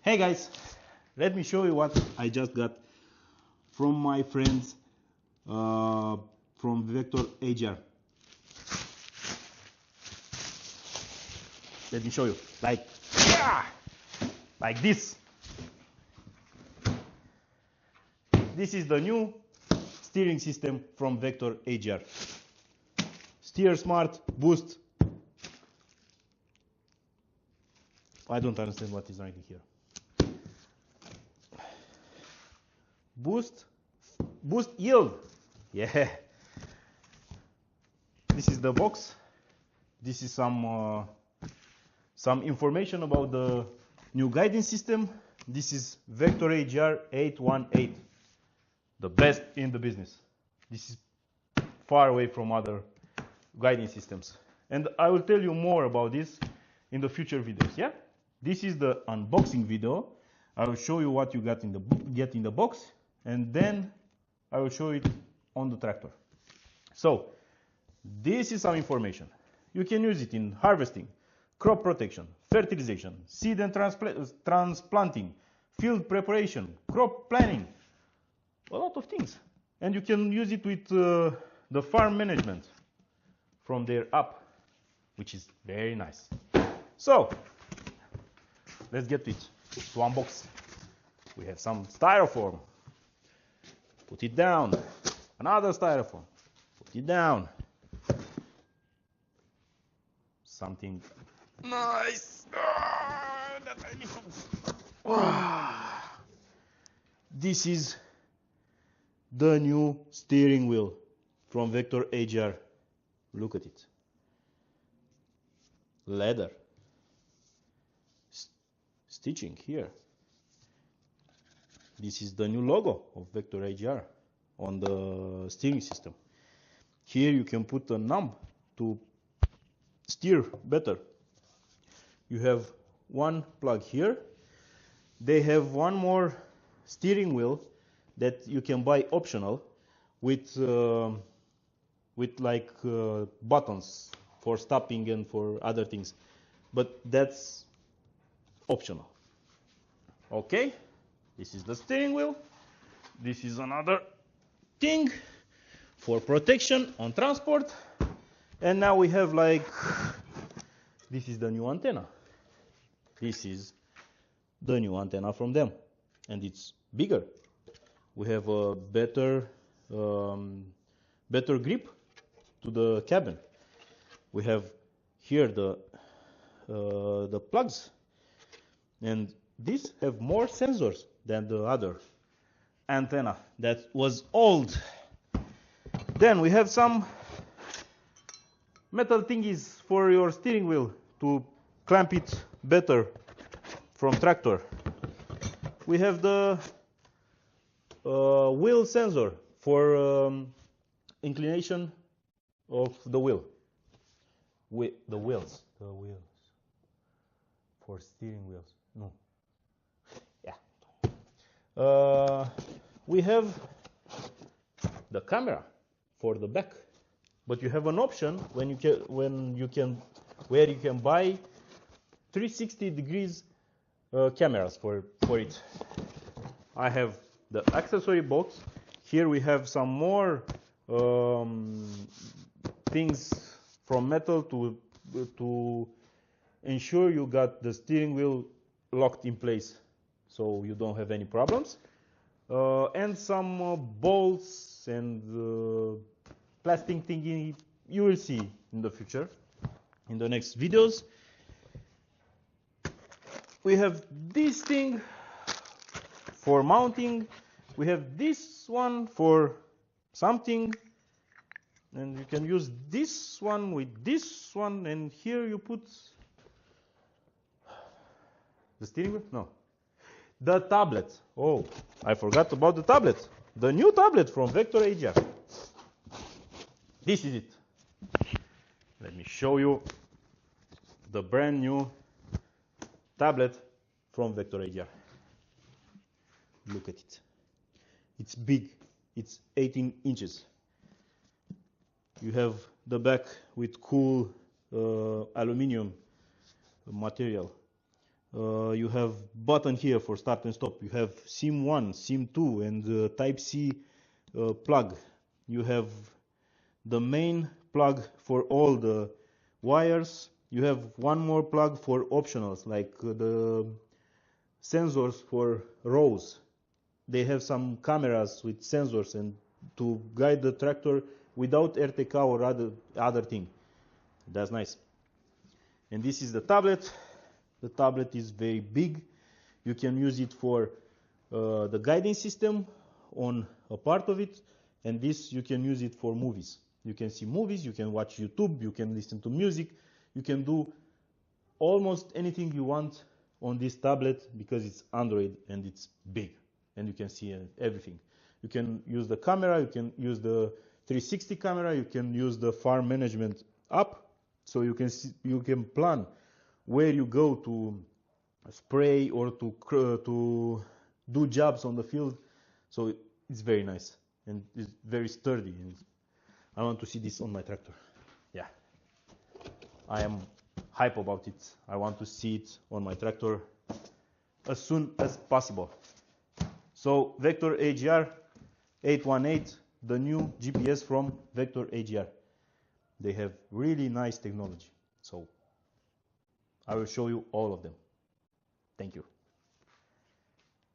Hey guys, let me show you what I just got from my friends from Vector AGR. Let me show you, like this. This is the new steering system from Vector AGR. Steer Smart Boost. I don't understand what is writing here. Boost yield. Yeah. This is the box. This is some information about the new guidance system. This is Vector AGR 818, the best in the business. This is far away from other guidance systems, and I will tell you more about this in the future videos. Yeah. This is the unboxing video. I will show you what you get in the box, and then I will show it on the tractor. So this is some information. You can use it in harvesting, crop protection, fertilization, seed and transplanting, field preparation, crop planning, a lot of things. And you can use it with the farm management from their app, which is very nice. So let's get to it. To unbox. We have some styrofoam. Put it down. Another styrofoam. Put it down. Something nice. This is the new steering wheel from Vector AGR. Look at it. Leather. Stitching here. This is the new logo of Vector AGR on the steering system. Here you can put a knob to steer better. You have one plug here. They have one more steering wheel that you can buy optional with like buttons for stopping and for other things, but that's optional. Okay, this is the steering wheel. This is another thing for protection on transport. And now we have this is the new antenna. This is the new antenna from them, and it's bigger. We have a better grip to the cabin. We have here the plugs, and these have more sensors than the other antenna that was old. Then we have some metal thingies for your steering wheel to clamp it better from tractor. We have the wheel sensor for inclination of the wheel. The wheels for steering wheels. No. Yeah. We have the camera for the back, but you have an option where you can buy 360 degrees cameras for it. I have the accessory box. Here we have some more things from metal to ensure you got the steering wheel locked in place, so you don't have any problems. And some bolts and plastic thingy you will see in the future, in the next videos. We have this thing for mounting. We have this one for something, and you can use this one with this one, and here you put the steering wheel? No. The tablet. Oh, I forgot about the tablet. The new tablet from Vector AGR. This is it. Let me show you the brand new tablet from Vector AGR. Look at it. It's big. It's 18 inches. You have the back with cool aluminum material. You have button here for start and stop. You have SIM 1, SIM 2, and Type-C plug. You have the main plug for all the wires. You have one more plug for optionals, like the sensors for rows. They have some cameras with sensors and to guide the tractor without RTK or other thing. That's nice. And this is the tablet. The tablet is very big. You can use it for the guiding system on a part of it, and this you can use it for movies. You can see movies, you can watch YouTube, you can listen to music, you can do almost anything you want on this tablet because it's Android and it's big and you can see everything. You can use the camera, you can use the 360 camera, you can use the farm management app, so you can plan where you go to spray or to do jobs on the field. So it's very nice and it's very sturdy. And I want to see this on my tractor. Yeah, I am hype about it. I want to see it on my tractor as soon as possible. So Vector AGR 818, the new GPS from Vector AGR. They have really nice technology. So I will show you all of them. Thank you.